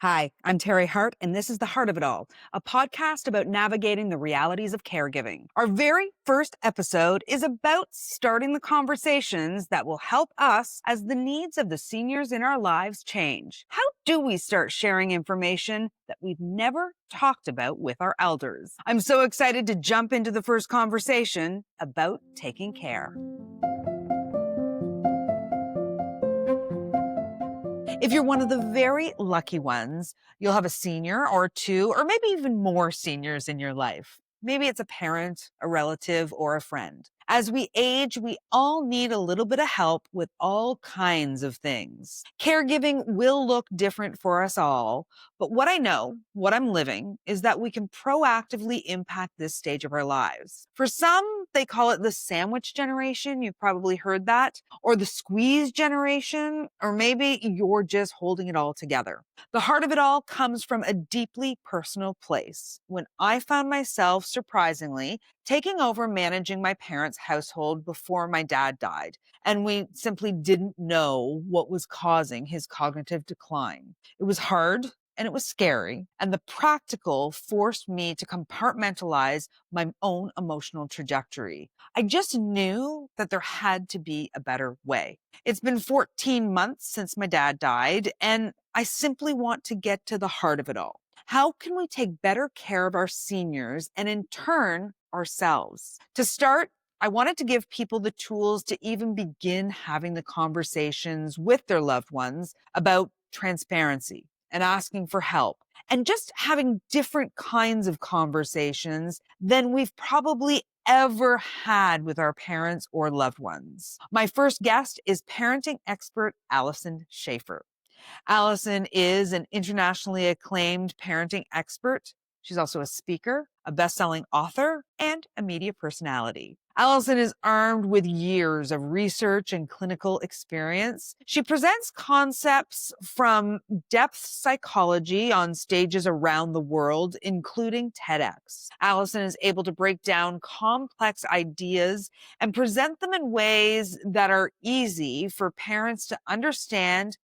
Hi, I'm Teri Hart, and this is The Heart of It All, a podcast about navigating the realities of caregiving. Our very first episode is about starting the conversations that will help us as the needs of the seniors in our lives change. How do we start sharing information that we've never talked about with our elders? I'm so excited to jump into the first conversation about taking care. If you're one of the very lucky ones, you'll have a senior or two, or maybe even more seniors in your life. Maybe it's a parent, a relative, or a friend. As we age, we all need a little bit of help with all kinds of things. Caregiving will look different for us all, but what I know, what I'm living, is that we can proactively impact this stage of our lives. For some, they call it the sandwich generation. You've probably heard that, or the squeeze generation, or maybe you're just holding it all together. The heart of it all comes from a deeply personal place. When I found myself, surprisingly, taking over managing my parents' household before my dad died, and we simply didn't know what was causing his cognitive decline. It was hard and it was scary, and the practical forced me to compartmentalize my own emotional trajectory. I just knew that there had to be a better way. It's been 14 months since my dad died, and I simply want to get to the heart of it all. How can we take better care of our seniors and in turn ourselves? To start, I wanted to give people the tools to even begin having the conversations with their loved ones about transparency and asking for help and just having different kinds of conversations than we've probably ever had with our parents or loved ones. My first guest is parenting expert Alyson Schafer. Alyson is an internationally acclaimed parenting expert. She's also a speaker, a best-selling author, and a media personality. Alyson is armed with years of research and clinical experience. She presents concepts from depth psychology on stages around the world, including TEDx. Alyson is able to break down complex ideas and present them in ways that are easy for parents to understand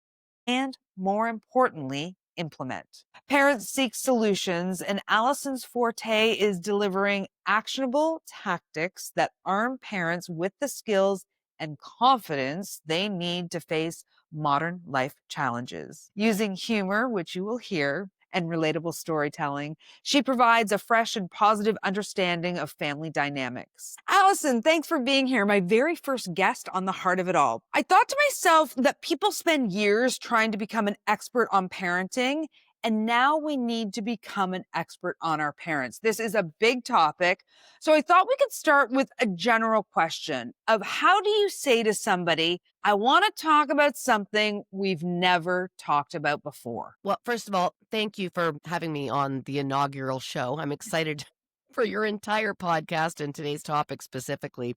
and, more importantly, implement. Parents seek solutions, and Alyson's forte is delivering actionable tactics that arm parents with the skills and confidence they need to face modern life challenges. Using humor, which you will hear, and relatable storytelling, she provides a fresh and positive understanding of family dynamics. Alyson, thanks for being here, my very first guest on The Heart of It All. I thought to myself that people spend years trying to become an expert on parenting, and now we need to become an expert on our parents. This is a big topic. So I thought we could start with a general question of how do you say to somebody, I want to talk about something we've never talked about before? Well, first of all, thank you for having me on the inaugural show. I'm excited for your entire podcast and today's topic specifically.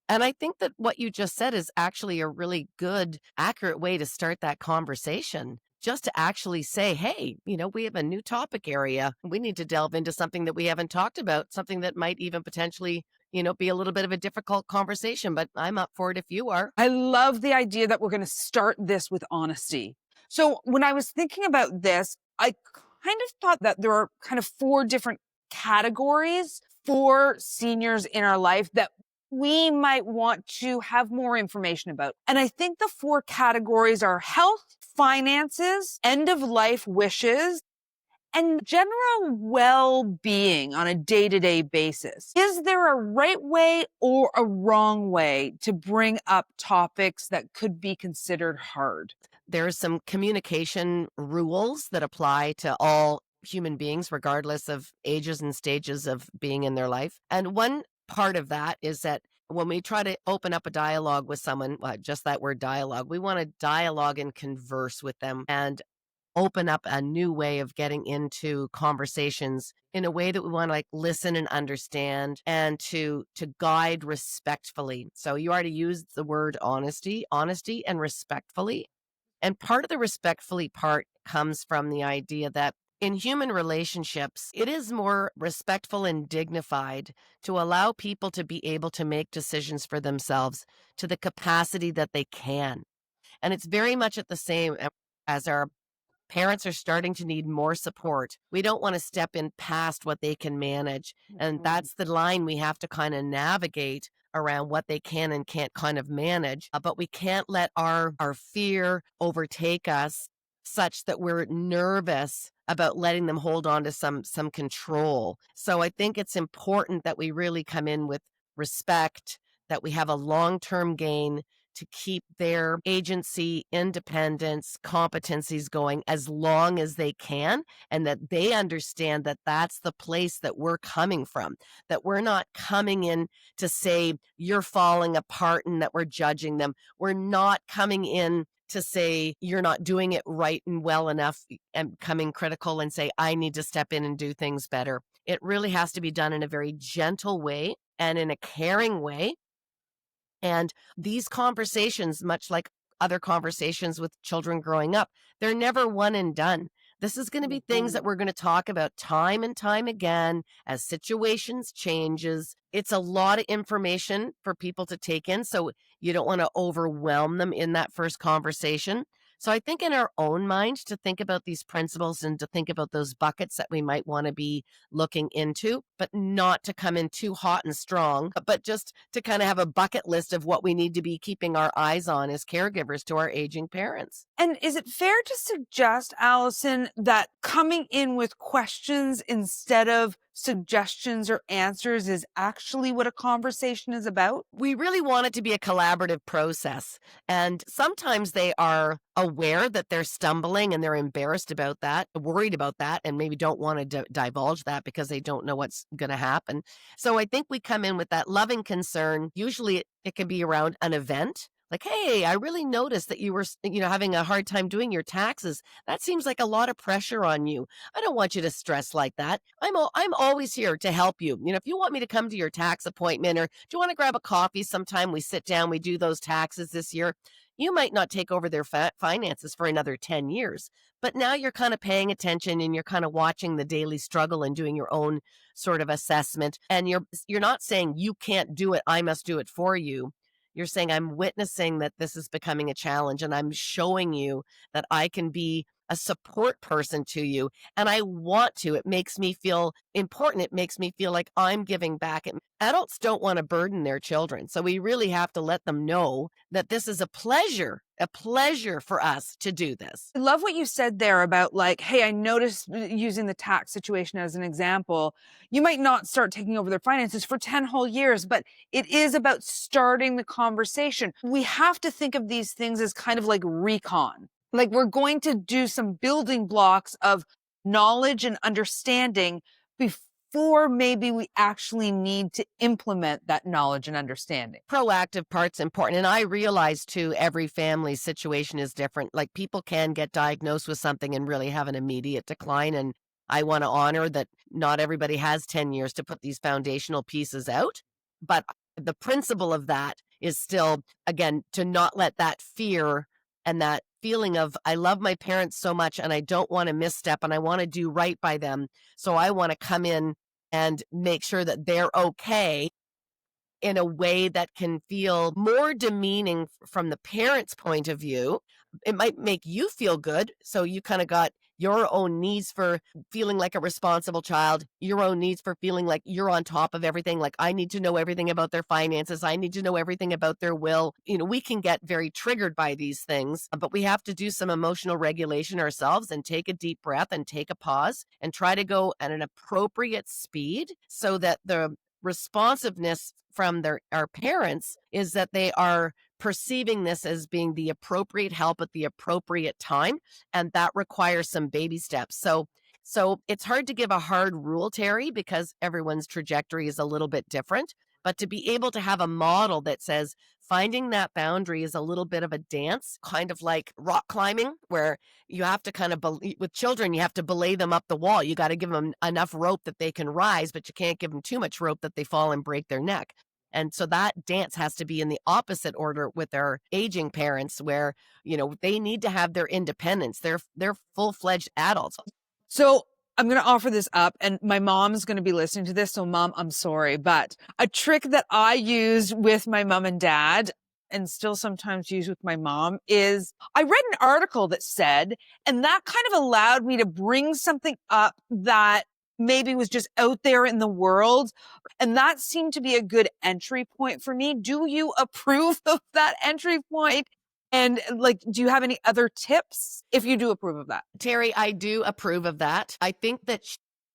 And I think that what you just said is actually a really good, accurate way to start that conversation. Just to actually say, hey, we have a new topic area. We need to delve into something that we haven't talked about, something that might even potentially, be a little bit of a difficult conversation, but I'm up for it if you are. I love the idea that we're going to start this with honesty. So when I was thinking about this, I kind of thought that there are kind of four different categories for seniors in our life that we might want to have more information about. And I think the four categories are health, finances, end of life wishes, and general well-being on a day-to-day basis. Is there a right way or a wrong way to bring up topics that could be considered hard? There's some communication rules that apply to all human beings, regardless of ages and stages of being in their life. And one part of that is that when we try to open up a dialogue with someone, just that word dialogue, we want to dialogue and converse with them and open up a new way of getting into conversations in a way that we want to listen and understand and to guide respectfully. So you already used the word honesty and respectfully. And part of the respectfully part comes from the idea that in human relationships, it is more respectful and dignified to allow people to be able to make decisions for themselves to the capacity that they can. And it's very much at the same as our parents are starting to need more support. We don't want to step in past what they can manage. And Mhm. that's the line we have to kind of navigate around what they can and can't kind of manage. But we can't let our fear overtake us such that we're nervous about letting them hold on to some control. So I think it's important that we really come in with respect, that we have a long-term gain to keep their agency, independence, competencies going as long as they can, and that they understand that that's the place that we're coming from, that we're not coming in to say you're falling apart and that we're judging them. We're not coming in to say you're not doing it right and well enough and coming critical and say, I need to step in and do things better. It really has to be done in a very gentle way and in a caring way. And these conversations, much like other conversations with children growing up, they're never one and done. This is going to be things that Mhm. we're going to talk about time and time again as situations changes. It's a lot of information for people to take in, so you don't want to overwhelm them in that first conversation. So I think in our own mind to think about these principles and to think about those buckets that we might want to be looking into, but not to come in too hot and strong, but just to kind of have a bucket list of what we need to be keeping our eyes on as caregivers to our aging parents. And is it fair to suggest, Alyson, that coming in with questions instead of suggestions or answers is actually what a conversation is about? We really want it to be a collaborative process. And sometimes they are aware that they're stumbling and they're embarrassed about that, worried about that, and maybe don't want to divulge that because they don't know what's going to happen. So I think we come in with that loving concern. Usually it can be around an event. Like, hey, I really noticed that you were, having a hard time doing your taxes. That seems like a lot of pressure on you. I don't want you to stress like that. I'm always here to help you. If you want me to come to your tax appointment or do you want to grab a coffee sometime, we sit down, we do those taxes this year. You might not take over their finances for another 10 years, but now you're kind of paying attention and you're kind of watching the daily struggle and doing your own sort of assessment. And you're not saying you can't do it, I must do it for you. You're saying I'm witnessing that this is becoming a challenge and I'm showing you that I can be a support person to you and I want to. It makes me feel important. It makes me feel like I'm giving back. Adults don't want to burden their children. So we really have to let them know that this is a pleasure for us to do this. I love what you said there about like, hey, I noticed using the tax situation as an example, you might not start taking over their finances for 10 whole years, but it is about starting the conversation. We have to think of these things as kind of like recon. Like we're going to do some building blocks of knowledge and understanding before maybe we actually need to implement that knowledge and understanding. Proactive part's important. And I realize too, every family situation is different. Like people can get diagnosed with something and really have an immediate decline. And I want to honor that not everybody has 10 years to put these foundational pieces out. But the principle of that is still, again, to not let that fear and that feeling of, I love my parents so much and I don't want to misstep and I want to do right by them. So I want to come in and make sure that they're okay in a way that can feel more demeaning from the parent's point of view. It might make you feel good. So you kind of got your own needs for feeling like a responsible child, your own needs for feeling like you're on top of everything. Like, I need to know everything about their finances. I need to know everything about their will. We can get very triggered by these things, but we have to do some emotional regulation ourselves and take a deep breath and take a pause and try to go at an appropriate speed so that the responsiveness from our parents is that they are perceiving this as being the appropriate help at the appropriate time, and that requires some baby steps. So it's hard to give a hard rule, Teri, because everyone's trajectory is a little bit different, but to be able to have a model that says finding that boundary is a little bit of a dance, kind of like rock climbing, where you have to kind of, with children, you have to belay them up the wall. You got to give them enough rope that they can rise, but you can't give them too much rope that they fall and break their neck. And so that dance has to be in the opposite order with our aging parents, where, they need to have their independence. They're full-fledged adults. So I'm going to offer this up, and my mom's going to be listening to this. So, Mom, I'm sorry, but a trick that I used with my mom and dad, and still sometimes use with my mom is I read an article that said, and that kind of allowed me to bring something up that maybe was just out there in the world. And that seemed to be a good entry point for me. Do you approve of that entry point? And like, do you have any other tips if you do approve of that? Teri, I do approve of that. I think that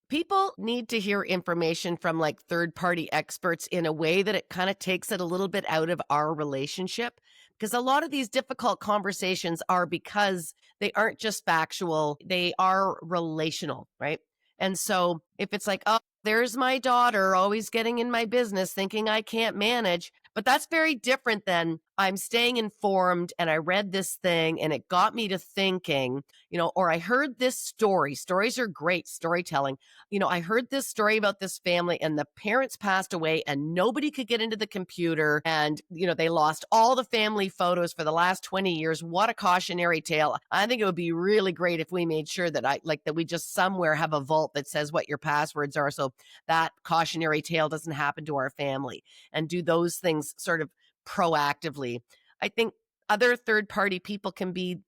people need to hear information from like third party experts in a way that it kind of takes it a little bit out of our relationship. Because a lot of these difficult conversations are because they aren't just factual, they are relational, right? And so if it's like, oh, there's my daughter always getting in my business thinking I can't manage. But that's very different than I'm staying informed and I read this thing and it got me to thinking, or I heard this story. Stories are great storytelling. I heard this story about this family and the parents passed away and nobody could get into the computer and, they lost all the family photos for the last 20 years. What a cautionary tale. I think it would be really great if we made sure that that we just somewhere have a vault that says what your passwords are so that cautionary tale doesn't happen to our family, and do those things sort of proactively. I think other third party people can be,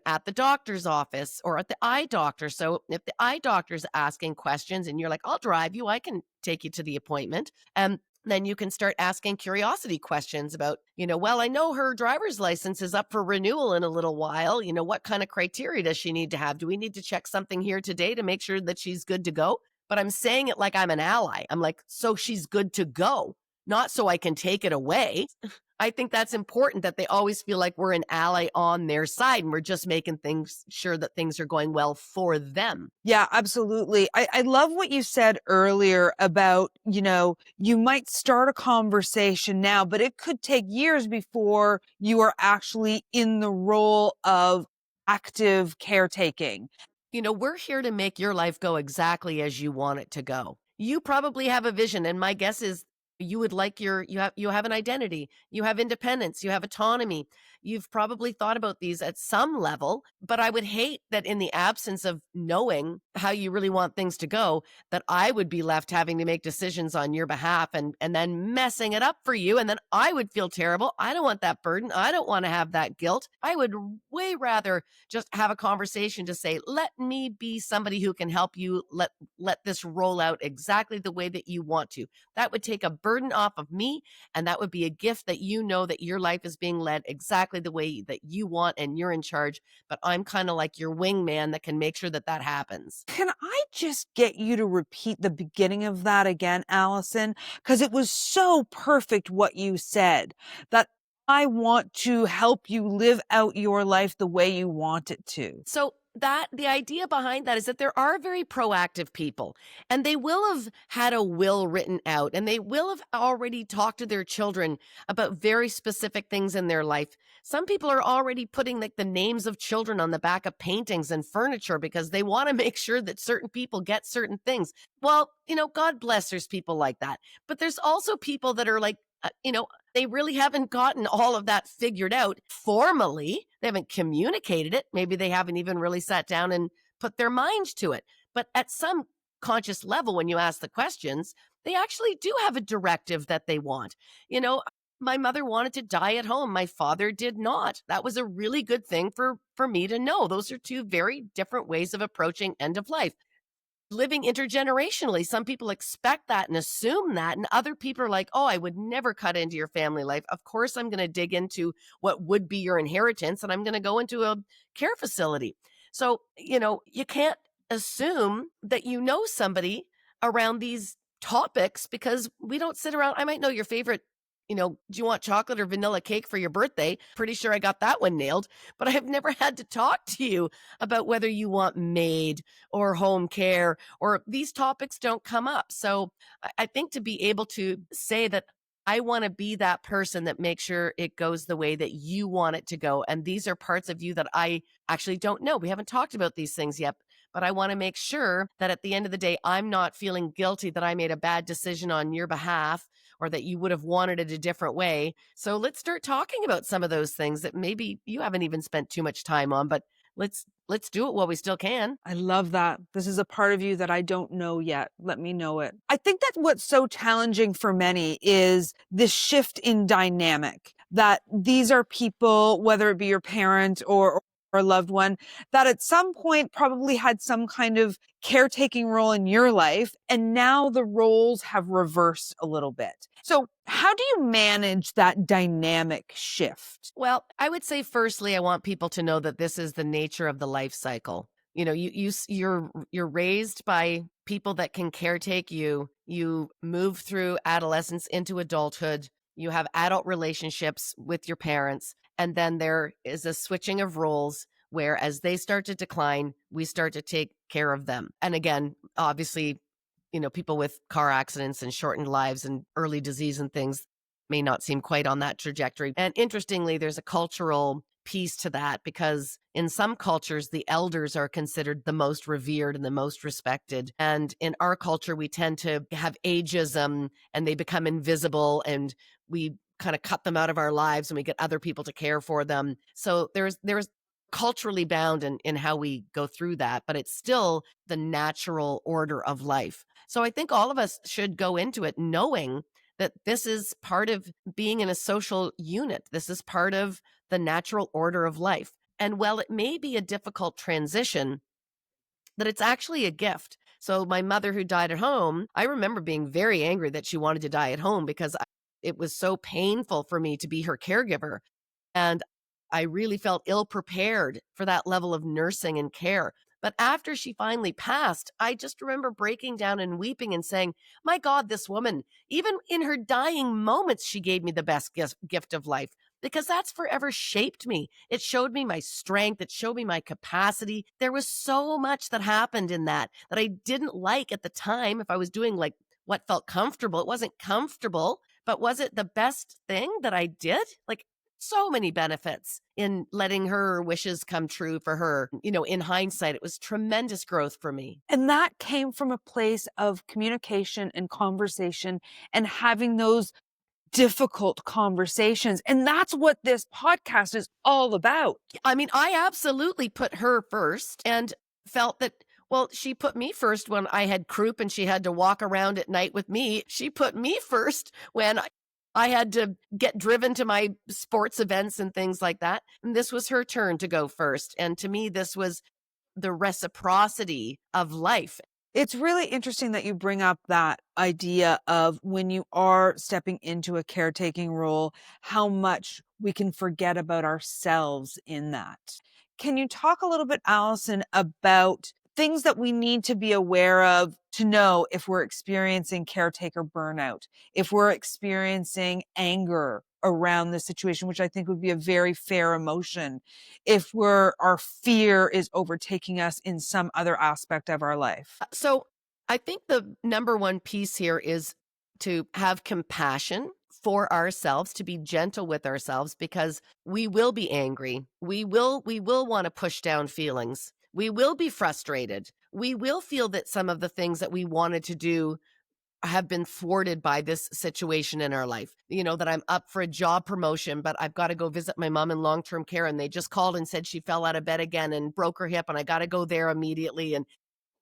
at the doctor's office or at the eye doctor. So if the eye doctor's asking questions and you're like, I'll drive you, I can take you to the appointment. And then you can start asking curiosity questions about, well, I know her driver's license is up for renewal in a little while. What kind of criteria does she need to have? Do we need to check something here today to make sure that she's good to go? But I'm saying it like I'm an ally. I'm like, so she's good to go, not so I can take it away. I think that's important that they always feel like we're an ally on their side and we're just making sure that things are going well for them. Yeah, absolutely. I love what you said earlier about, you might start a conversation now, but it could take years before you are actually in the role of active caretaking. We're here to make your life go exactly as you want it to go. You probably have a vision, and my guess is you would like you have an identity, you have independence, you have autonomy. You've probably thought about these at some level, but I would hate that in the absence of knowing how you really want things to go, that I would be left having to make decisions on your behalf and then messing it up for you. And then I would feel terrible. I don't want that burden. I don't want to have that guilt. I would way rather just have a conversation to say, let me be somebody who can help you let this roll out exactly the way that you want to. That would take a burden off of me, and that would be a gift that that your life is being led exactly the way that you want and you're in charge. But I'm kind of like your wingman that can make sure that happens. Can I just get you to repeat the beginning of that again, Alyson? Because it was so perfect what you said, that I want to help you live out your life the way you want it to. So the idea behind that is that there are very proactive people, and they will have had a will written out, and they will have already talked to their children about very specific things in their life. Some people are already putting like the names of children on the back of paintings and furniture because they want to make sure that certain people get certain things. Well, God bless, there's people like that. But there's also people that are like, they really haven't gotten all of that figured out formally. They haven't communicated it. Maybe they haven't even really sat down and put their minds to it. But at some conscious level, when you ask the questions, they actually do have a directive that they want. My mother wanted to die at home. My father did not. That was a really good thing for me to know. Those are two very different ways of approaching end of life. Living intergenerationally, some people expect that and assume that, and other people are like, oh, I would never cut into your family life. Of course, I'm going to dig into what would be your inheritance, and I'm going to go into a care facility. So, you can't assume that you know somebody around these topics because we don't sit around. I might know your favorite, do you want chocolate or vanilla cake for your birthday? Pretty sure I got that one nailed, but I have never had to talk to you about whether you want maid or home care, or these topics don't come up. So I think to be able to say that I want to be that person that makes sure it goes the way that you want it to go. And these are parts of you that I actually don't know. We haven't talked about these things yet, but I want to make sure that at the end of the day, I'm not feeling guilty that I made a bad decision on your behalf or that you would have wanted it a different way. So let's start talking about some of those things that maybe you haven't even spent too much time on, but let's do it while we still can. I love that. This is a part of you that I don't know yet. Let me know it. I think that what's so challenging for many is this shift in dynamic, that these are people, whether it be your parent or a loved one, that at some point probably had some kind of caretaking role in your life, and now the roles have reversed a little bit. So, how do you manage that dynamic shift? Well, I would say firstly, I want people to know that this is the nature of the life cycle. You know, you're raised by people that can caretake you. You move through adolescence into adulthood. You have adult relationships with your parents, and then there is a switching of roles where as they start to decline, we start to take care of them. And again, obviously, people with car accidents and shortened lives and early disease and things may not seem quite on that trajectory. And interestingly, there's a cultural piece to that because in some cultures, the elders are considered the most revered and the most respected. And in our culture, we tend to have ageism and they become invisible and we kind of cut them out of our lives and we get other people to care for them. So there's culturally bound in how we go through that, but it's still the natural order of life. So I think all of us should go into it knowing that this is part of being in a social unit. This is part of the natural order of life. And while it may be a difficult transition, that it's actually a gift. So my mother who died at home, I remember being very angry that she wanted to die at home because it was so painful for me to be her caregiver. And I really felt ill prepared for that level of nursing and care. But after she finally passed, I just remember breaking down and weeping and saying, my God, this woman, even in her dying moments, she gave me the best gift of life because that's forever shaped me. It showed me my strength. It showed me my capacity. There was so much that happened in that I didn't like at the time. If I was doing like what felt comfortable, it wasn't comfortable, but was it the best thing that I did? Like, so many benefits in letting her wishes come true for her. In hindsight, it was tremendous growth for me. And that came from a place of communication and conversation and having those difficult conversations. And that's what this podcast is all about. I mean, I absolutely put her first and felt that, well, she put me first when I had croup and she had to walk around at night with me. She put me first when I had to get driven to my sports events and things like that. And this was her turn to go first. And to me, this was the reciprocity of life. It's really interesting that you bring up that idea of when you are stepping into a caretaking role, how much we can forget about ourselves in that. Can you talk a little bit, Alyson, about things that we need to be aware of to know if we're experiencing caretaker burnout, if we're experiencing anger around the situation, which I think would be a very fair emotion, if our fear is overtaking us in some other aspect of our life? So I think the number one piece here is to have compassion for ourselves, to be gentle with ourselves, because we will be angry. We will want to push down feelings. We will be frustrated. We will feel that some of the things that we wanted to do have been thwarted by this situation in our life. That I'm up for a job promotion, but I've got to go visit my mom in long-term care. And they just called and said she fell out of bed again and broke her hip. And I got to go there immediately.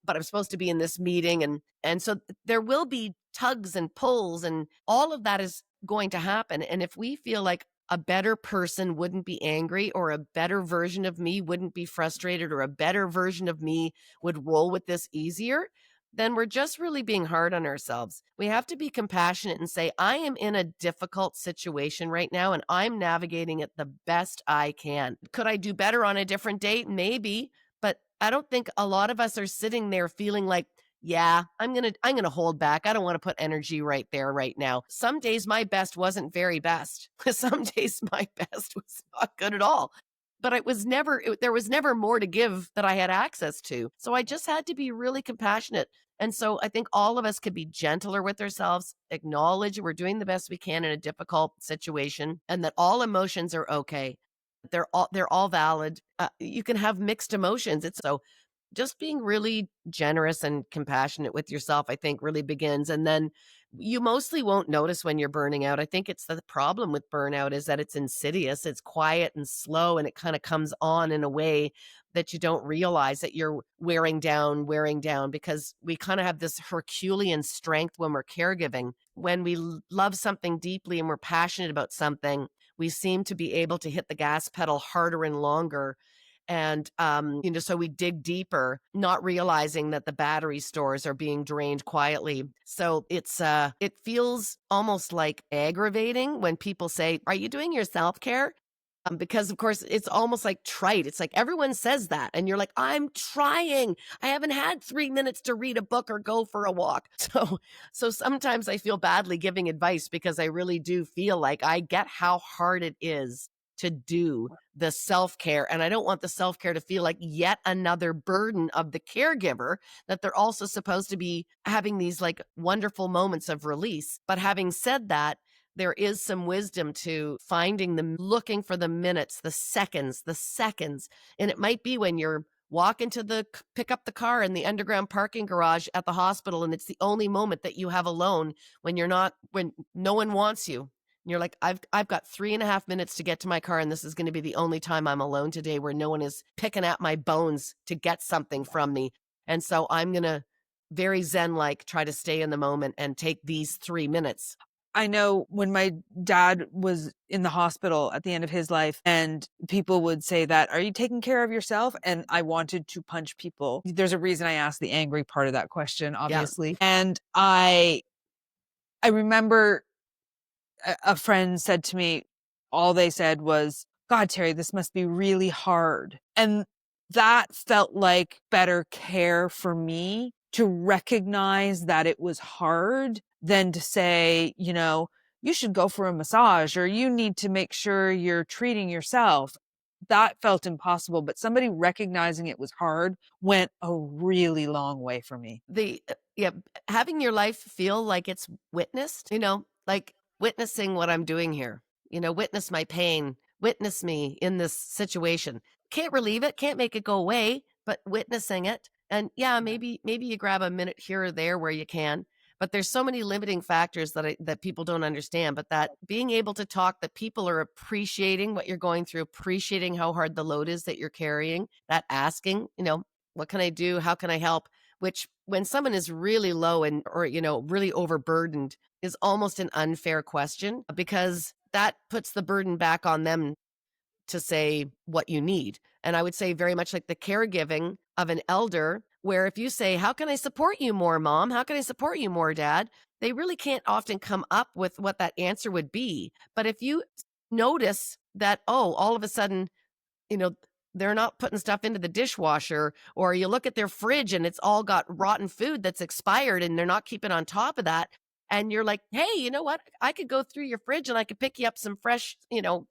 But I'm supposed to be in this meeting. And so there will be tugs and pulls and all of that is going to happen. And if we feel like a better person wouldn't be angry or a better version of me wouldn't be frustrated or a better version of me would roll with this easier, then we're just really being hard on ourselves. We have to be compassionate and say, I am in a difficult situation right now and I'm navigating it the best I can. Could I do better on a different date? Maybe. But I don't think a lot of us are sitting there feeling like, yeah, I'm going to hold back. I don't want to put energy right there right now. Some days my best wasn't very best. Some days my best was not good at all. But there was never more to give that I had access to. So I just had to be really compassionate. And so I think all of us could be gentler with ourselves, acknowledge we're doing the best we can in a difficult situation and that all emotions are okay. They're all valid. You can have mixed emotions. It's so just being really generous and compassionate with yourself, I think really begins. And then you mostly won't notice when you're burning out. I think it's the problem with burnout is that it's insidious. It's quiet and slow, and it kind of comes on in a way that you don't realize that you're wearing down because we kind of have this Herculean strength when we're caregiving. When we love something deeply and we're passionate about something, we seem to be able to hit the gas pedal harder and longer. And, so we dig deeper, not realizing that the battery stores are being drained quietly. So it feels almost like aggravating when people say, "Are you doing your self-care?" Because of course it's almost like trite. It's like everyone says that. And you're like, I'm trying. I haven't had 3 minutes to read a book or go for a walk. So sometimes I feel badly giving advice because I really do feel like I get how hard it is to do the self-care. And I don't want the self-care to feel like yet another burden of the caregiver, that they're also supposed to be having these like wonderful moments of release. But having said that, there is some wisdom to finding them, looking for the minutes, the seconds. And it might be when you're walking to pick up the car in the underground parking garage at the hospital, and it's the only moment that you have alone when no one wants you. And you're like, I've got 3.5 minutes to get to my car, and this is going to be the only time I'm alone today where no one is picking at my bones to get something from me. And so I'm going to very Zen-like try to stay in the moment and take these 3 minutes. I know when my dad was in the hospital at the end of his life, and people would say that, "Are you taking care of yourself?" And I wanted to punch people. There's a reason I asked the angry part of that question, Yeah. obviously. And I remember a friend said to me, all they said was, "God, Teri, this must be really hard." And that felt like better care for me, to recognize that it was hard, than to say, you should go for a massage, or you need to make sure you're treating yourself. That felt impossible, but somebody recognizing it was hard went a really long way for me. Yeah, having your life feel like it's witnessed, like witnessing what I'm doing here, witness my pain, witness me in this situation. Can't relieve it, can't make it go away, but witnessing it. And yeah, maybe you grab a minute here or there where you can, but there's so many limiting factors that people don't understand, but that being able to talk, that people are appreciating what you're going through, appreciating how hard the load is that you're carrying, that asking, what can I do? How can I help? Which when someone is really low or really overburdened is almost an unfair question, because that puts the burden back on them to say what you need. And I would say very much like the caregiving of an elder, where if you say, how can I support you more, mom? How can I support you more, dad? They really can't often come up with what that answer would be. But if you notice that, oh, all of a sudden, you know, they're not putting stuff into the dishwasher, or you look at their fridge and it's all got rotten food that's expired and they're not keeping on top of that. And you're like, hey, you know what? I could go through your fridge and I could pick you up some fresh,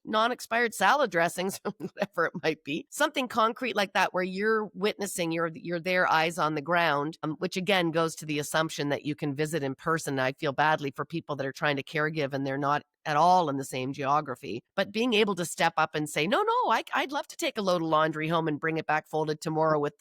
non-expired salad dressings, whatever it might be. Something concrete like that, where you're witnessing, you're there, eyes on the ground, which again goes to the assumption that you can visit in person. I feel badly for people that are trying to caregive and they're not at all in the same geography, but being able to step up and say, no, I'd love to take a load of laundry home and bring it back folded tomorrow with,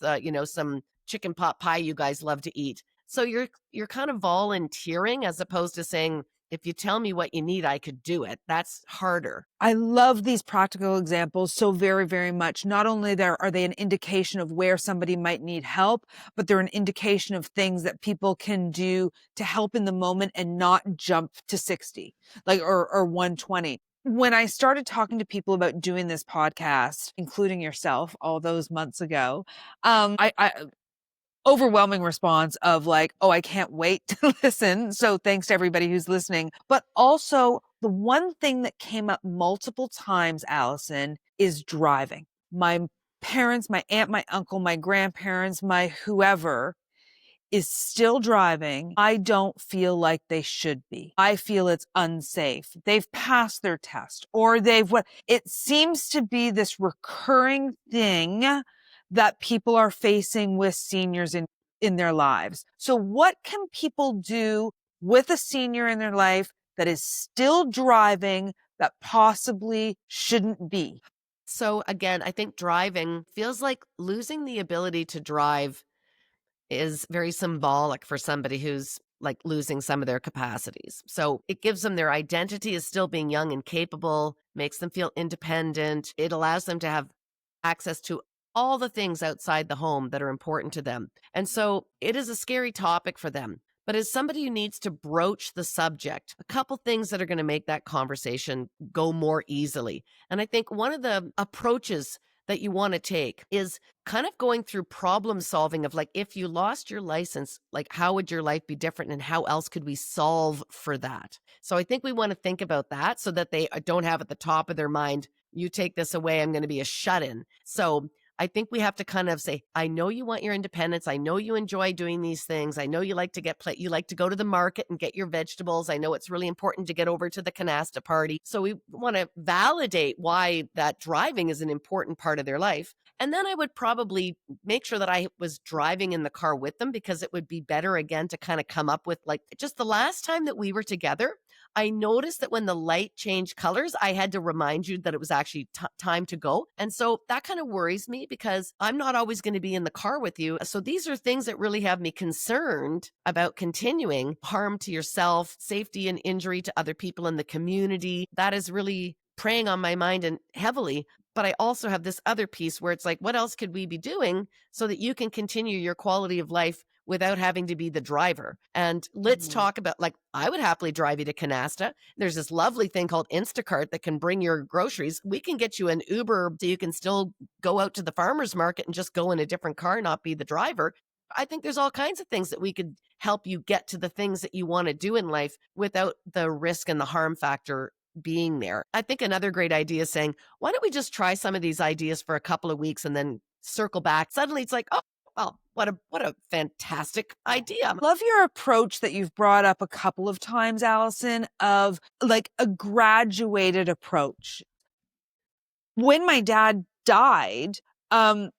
some chicken pot pie you guys love to eat. So you're kind of volunteering, as opposed to saying, if you tell me what you need, I could do it. That's harder. I love these practical examples so very, very much. Not only are they an indication of where somebody might need help, but they're an indication of things that people can do to help in the moment and not jump to 60, or 120. When I started talking to people about doing this podcast, including yourself, all those months ago, I overwhelming response of like, "Oh, I can't wait to listen." So thanks to everybody who's listening. But also, the one thing that came up multiple times, Alyson, is driving. My parents, my aunt, my uncle, my grandparents, my whoever is still driving. I don't feel like they should be. I feel it's unsafe. They've passed their test, or it seems to be this recurring thing that people are facing with seniors in their lives. So what can people do with a senior in their life that is still driving, that possibly shouldn't be? So again, I think driving feels like losing the ability to drive is very symbolic for somebody who's like losing some of their capacities. So it gives them their identity as still being young and capable, makes them feel independent. It allows them to have access to all the things outside the home that are important to them. And so it is a scary topic for them. but as somebody who needs to broach the subject, a couple things that are going to make that conversation go more easily. And I think one of the approaches that you want to take is kind of going through problem solving of like, if you lost your license, like how would your life be different and how else could we solve for that? So I think we want to think about that so that they don't have at the top of their mind, you take this away, I'm going to be a shut-in. So I think we have to kind of say, I know you want your independence. I know you enjoy doing these things. I know you like to you like to go to the market and get your vegetables. I know it's really important to get over to the canasta party. So we want to validate why that driving is an important part of their life. And then I would probably make sure that I was driving in the car with them, because it would be better again to kind of come up with like, just the last time that we were together, I noticed that when the light changed colors, I had to remind you that it was actually time to go. And so that kind of worries me because I'm not always going to be in the car with you. So these are things that really have me concerned about continuing harm to yourself, safety and injury to other people in the community. That is really preying on my mind and heavily. But I also have this other piece where it's like, what else could we be doing so that you can continue your quality of life without having to be the driver? And let's talk about, like, I would happily drive you to Canasta. There's this lovely thing called Instacart that can bring your groceries. We can get you an Uber so you can still go out to the farmer's market and just go in a different car, not be the driver. I think there's all kinds of things that we could help you get to the things that you want to do in life without the risk and the harm factor being there. I think another great idea is saying, why don't we just try some of these ideas for a couple of weeks and then circle back? Suddenly it's like, oh, well, what a fantastic idea. Love your approach that you've brought up a couple of times, Alyson, of like a graduated approach. When my dad died, I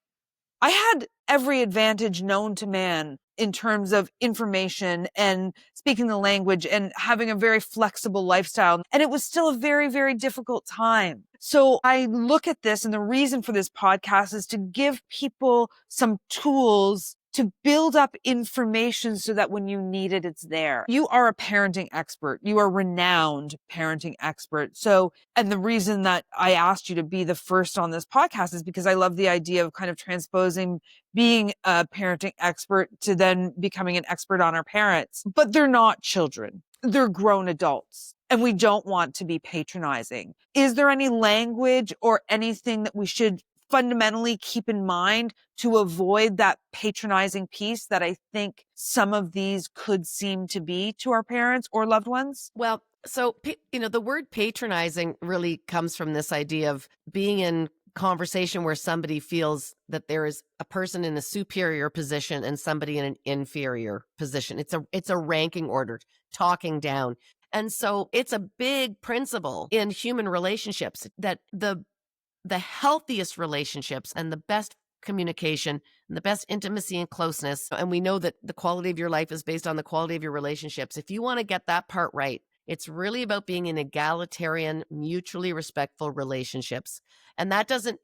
had every advantage known to man in terms of information and speaking the language and having a very flexible lifestyle. And it was still a very, very difficult time. So I look at this, and the reason for this podcast is to give people some tools to build up information so that when you need it, it's there. You are a parenting expert. You are a renowned parenting expert. So, and the reason that I asked you to be the first on this podcast is because I love the idea of kind of transposing being a parenting expert to then becoming an expert on our parents. But they're not children. They're grown adults. And we don't want to be patronizing. Is there any language or anything that we should fundamentally keep in mind to avoid that patronizing piece that I think some of these could seem to be to our parents or loved ones? Well, so, the word patronizing really comes from this idea of being in conversation where somebody feels that there is a person in a superior position and somebody in an inferior position. It's a ranking order, talking down. And so it's a big principle in human relationships that the healthiest relationships and the best communication and the best intimacy and closeness. And we know that the quality of your life is based on the quality of your relationships. If you want to get that part right, it's really about being in egalitarian, mutually respectful relationships. And that doesn't,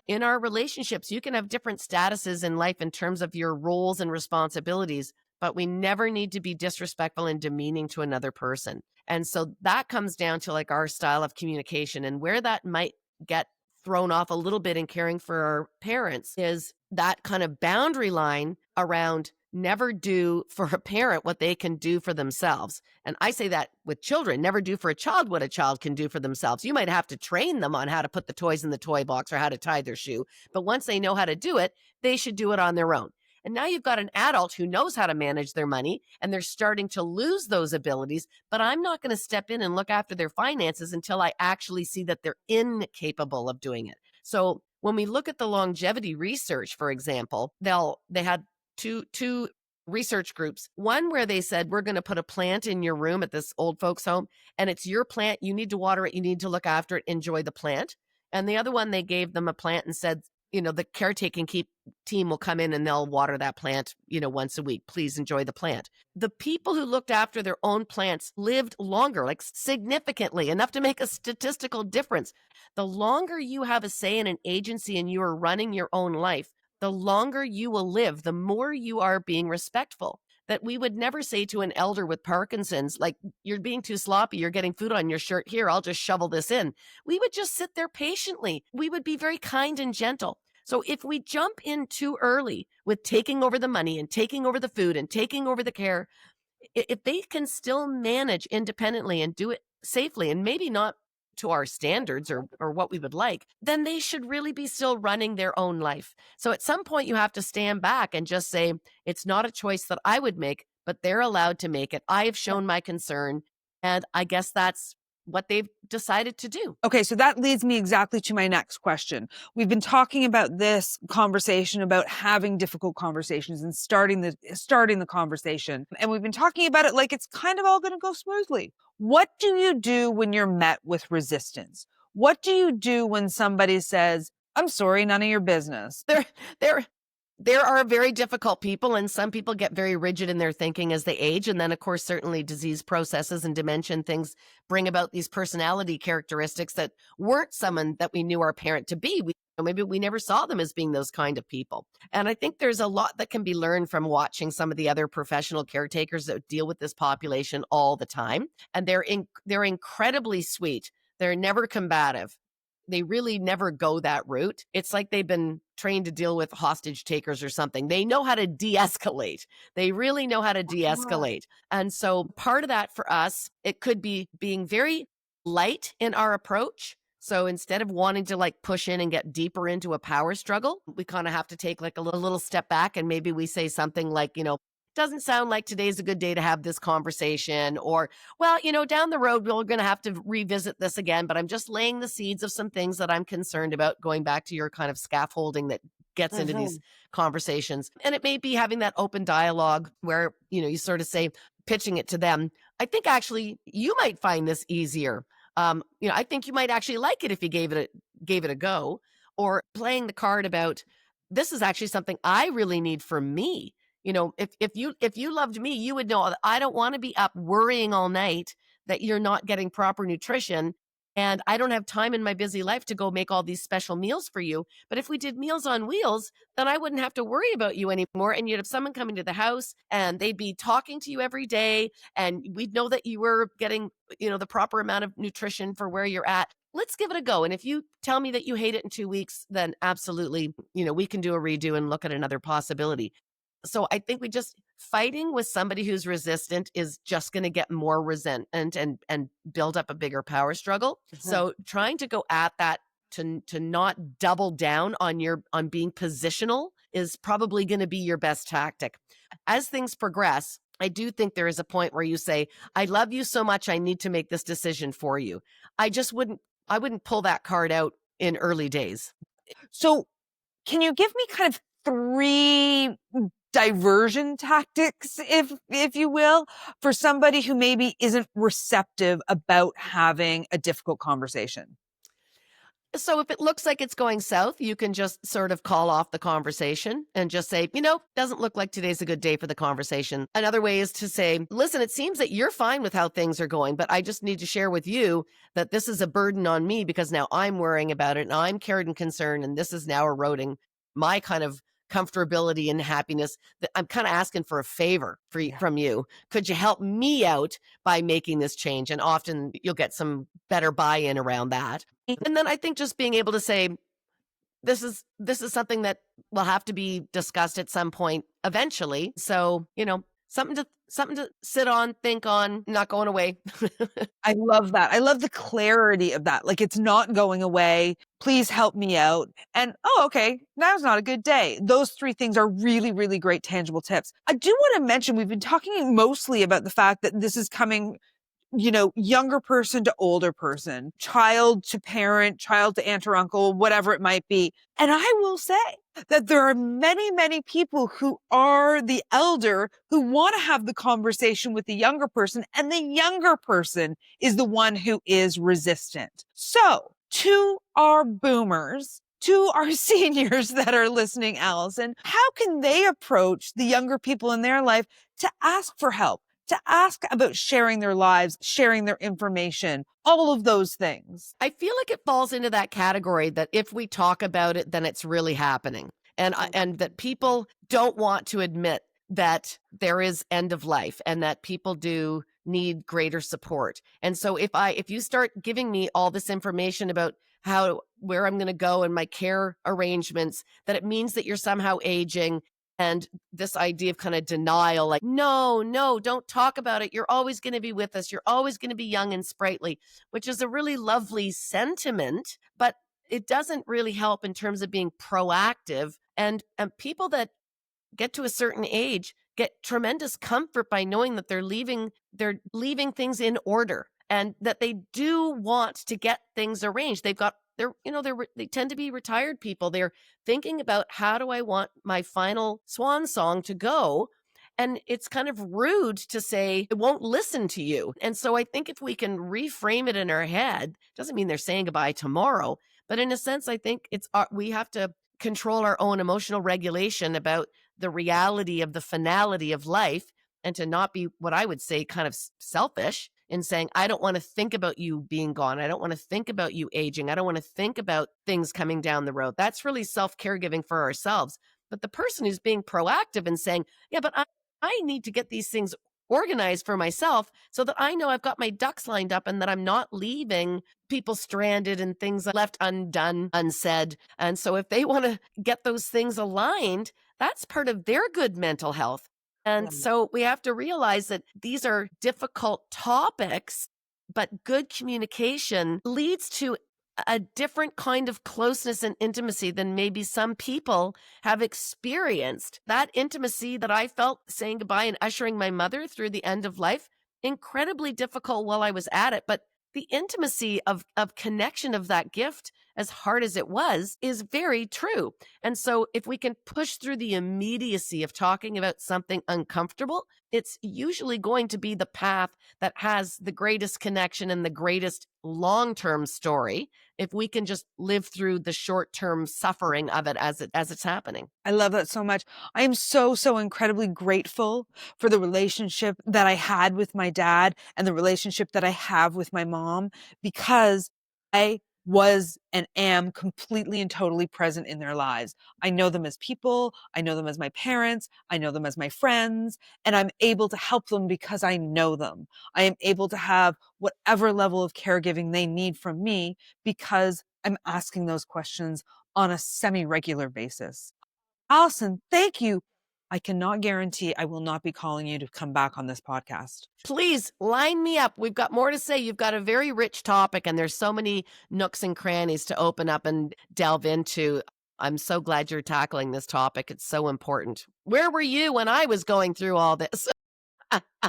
in our relationships, you can have different statuses in life in terms of your roles and responsibilities, but we never need to be disrespectful and demeaning to another person. And so that comes down to like our style of communication, and where that might get thrown off a little bit in caring for our parents is that kind of boundary line around never do for a parent what they can do for themselves. And I say that with children, never do for a child what a child can do for themselves. You might have to train them on how to put the toys in the toy box or how to tie their shoe, but once they know how to do it, they should do it on their own. And now you've got an adult who knows how to manage their money, and they're starting to lose those abilities, but I'm not going to step in and look after their finances until I actually see that they're incapable of doing it. So when we look at the longevity research, for example, they had two research groups. One where they said, we're going to put a plant in your room at this old folks home, and it's your plant. You need to water it. You need to look after it. Enjoy the plant. And the other one, they gave them a plant and said, the caretaking team will come in and they'll water that plant, once a week. Please enjoy the plant. The people who looked after their own plants lived longer, like significantly, enough to make a statistical difference. The longer you have a say in an agency and you are running your own life, the longer you will live, the more you are being respectful. That we would never say to an elder with Parkinson's, like, you're being too sloppy, you're getting food on your shirt, here, I'll just shovel this in. We would just sit there patiently. We would be very kind and gentle. So if we jump in too early with taking over the money and taking over the food and taking over the care, if they can still manage independently and do it safely and maybe not to our standards or what we would like, then they should really be still running their own life. So at some point you have to stand back and just say, it's not a choice that I would make, but they're allowed to make it. I have shown my concern, and I guess that's what they've decided to do. Okay, so that leads me exactly to my next question. We've been talking about this conversation about having difficult conversations and starting the conversation. And we've been talking about it like it's kind of all going to go smoothly. What do you do when you're met with resistance? What do you do when somebody says, "I'm sorry, none of your business"? There there are very difficult people, and some people get very rigid in their thinking as they age. And then, of course, certainly disease processes and dementia things bring about these personality characteristics that weren't someone that we knew our parent to be. Maybe we never saw them as being those kind of people. And I think there's a lot that can be learned from watching some of the other professional caretakers that deal with this population all the time. And they're incredibly sweet. They're never combative. They really never go that route. It's like they've been trained to deal with hostage takers or something. They know how to de-escalate. They really know how to de-escalate. And so part of that for us, it could be being very light in our approach. So instead of wanting to like push in and get deeper into a power struggle, we kind of have to take like a little step back, and maybe we say something like, doesn't sound like today's a good day to have this conversation, or, well, down the road, we're going to have to revisit this again, but I'm just laying the seeds of some things that I'm concerned about, going back to your kind of scaffolding that gets into these conversations. And it may be having that open dialogue where, you sort of say, pitching it to them. I think actually you might find this easier. I think you might actually like it if you gave it a go, or playing the card about, this is actually something I really need for me. If you loved me, you would know that I don't want to be up worrying all night that you're not getting proper nutrition. And I don't have time in my busy life to go make all these special meals for you. But if we did Meals on Wheels, then I wouldn't have to worry about you anymore. And you'd have someone coming to the house and they'd be talking to you every day. And we'd know that you were getting, the proper amount of nutrition for where you're at. Let's give it a go. And if you tell me that you hate it in 2 weeks, then absolutely, we can do a redo and look at another possibility. So I think fighting with somebody who's resistant is just going to get more resentment and build up a bigger power struggle. So trying to go at that to not double down on being positional is probably going to be your best tactic. As things progress, I do think there is a point where you say, I love you so much, I need to make this decision for you. I wouldn't pull that card out in early days. So can you give me kind of 3 diversion tactics, if you will, for somebody who maybe isn't receptive about having a difficult conversation? So if it looks like it's going south, you can just sort of call off the conversation and just say, doesn't look like today's a good day for the conversation. Another way is to say, listen, it seems that you're fine with how things are going, but I just need to share with you that this is a burden on me because now I'm worrying about it and I'm cared and concerned, and this is now eroding my kind of comfortability and happiness. That I'm kind of asking for a favor from you. Could you help me out by making this change? And often you'll get some better buy-in around that. And then I think just being able to say, this is something that will have to be discussed at some point eventually. So, something to sit on, think on, not going away. I love that. I love the clarity of that. Like, it's not going away. Please help me out. And, oh, okay, now's not a good day. Those 3 things are really, really great tangible tips. I do want to mention, we've been talking mostly about the fact that this is coming, younger person to older person, child to parent, child to aunt or uncle, whatever it might be. And I will say that there are many, many people who are the elder who want to have the conversation with the younger person, and the younger person is the one who is resistant. So to our boomers, to our seniors that are listening, Alyson, how can they approach the younger people in their life to ask for help? To ask about sharing their lives, sharing their information, all of those things? I feel like it falls into that category that if we talk about it, then it's really happening. And that people don't want to admit that there is end of life and that people do need greater support. And so if you start giving me all this information about where I'm going to go and my care arrangements, that it means that you're somehow aging, And this idea of kind of denial, like, no, no, don't talk about it. You're always going to be with us. You're always going to be young and sprightly, which is a really lovely sentiment, but it doesn't really help in terms of being proactive. And people that get to a certain age get tremendous comfort by knowing that they're leaving things in order and that they do want to get things arranged. They tend to be retired people. They're thinking about, how do I want my final swan song to go? And it's kind of rude to say, it won't listen to you. And so I think if we can reframe it in our head, doesn't mean they're saying goodbye tomorrow, but in a sense, I think we have to control our own emotional regulation about the reality of the finality of life, and to not be, what I would say, kind of selfish in saying, I don't want to think about you being gone. I don't want to think about you aging. I don't want to think about things coming down the road. That's really self-caregiving for ourselves. But the person who's being proactive and saying, yeah, but I need to get these things organized for myself so that I know I've got my ducks lined up and that I'm not leaving people stranded and things left undone, unsaid. And so if they want to get those things aligned, that's part of their good mental health. And so we have to realize that these are difficult topics, but good communication leads to a different kind of closeness and intimacy than maybe some people have experienced. That intimacy that I felt saying goodbye and ushering my mother through the end of life, incredibly difficult while I was at it, but the intimacy of connection of that gift, as hard as it was, is very true. And so if we can push through the immediacy of talking about something uncomfortable, it's usually going to be the path that has the greatest connection and the greatest long-term story, if we can just live through the short-term suffering of it as it's happening. I love that so much. I am so, so incredibly grateful for the relationship that I had with my dad and the relationship that I have with my mom, because I was and am completely and totally present in their lives. I know them as people. I know them as my parents. I know them as my friends, and I'm able to help them because I know them. I am able to have whatever level of caregiving they need from me because I'm asking those questions on a semi-regular basis. Alyson, thank you. I cannot guarantee I will not be calling you to come back on this podcast. Please line me up. We've got more to say. You've got a very rich topic, and there's so many nooks and crannies to open up and delve into. I'm so glad you're tackling this topic. It's so important. Where were you when I was going through all this?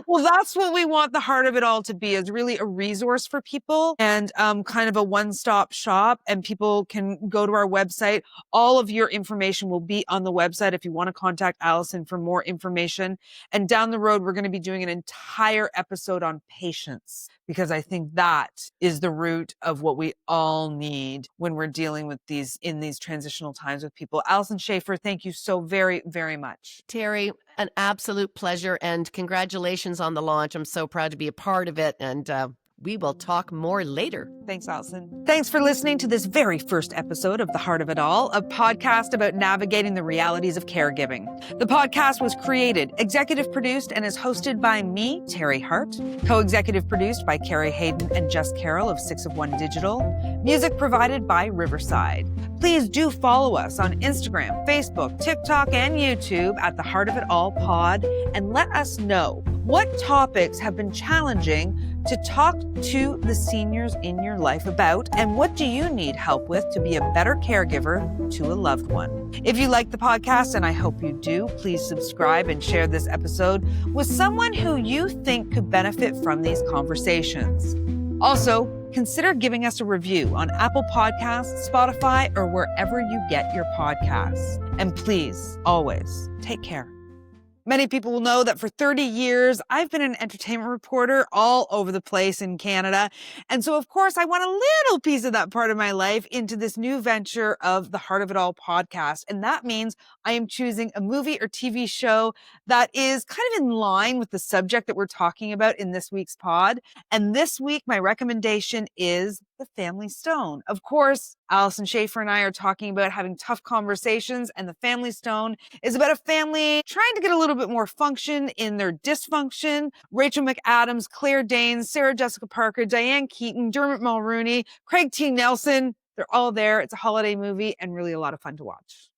Well, that's what we want the Heart of It All to be, is really a resource for people and kind of a one-stop shop. And people can go to our website. All of your information will be on the website if you want to contact Alyson for more information. And down the road, we're going to be doing an entire episode on patience, because I think that is the root of what we all need when we're dealing with these transitional times with people. Alyson Schafer, thank you so very, very much. Teri, an absolute pleasure, and congratulations on the launch. I'm so proud to be a part of it, and we will talk more later. Thanks, Alyson. Thanks for listening to this very first episode of The Heart of It All, a podcast about navigating the realities of caregiving. The podcast was created, executive produced, and is hosted by me, Teri Hart, co-executive produced by Carrie Hayden and Jess Carroll of 6 of 1 Digital, music provided by Riverside. Please do follow us on Instagram, Facebook, TikTok, and YouTube at The Heart of It All Pod, and let us know what topics have been challenging to talk to the seniors in your life about, and what do you need help with to be a better caregiver to a loved one. If you like the podcast, and I hope you do, please subscribe and share this episode with someone who you think could benefit from these conversations. Also, consider giving us a review on Apple Podcasts, Spotify, or wherever you get your podcasts. And please, always, take care. Many people will know that for 30 years, I've been an entertainment reporter all over the place in Canada. And so, of course, I want a little piece of that part of my life into this new venture of the Heart of It All podcast. And that means I am choosing a movie or TV show that is kind of in line with the subject that we're talking about in this week's pod. And this week, my recommendation is The Family Stone. Of course, Alyson Schafer and I are talking about having tough conversations, and The Family Stone is about a family trying to get a little bit more function in their dysfunction. Rachel McAdams, Claire Danes, Sarah Jessica Parker, Diane Keaton, Dermot Mulrooney, Craig T. Nelson, they're all there. It's a holiday movie and really a lot of fun to watch.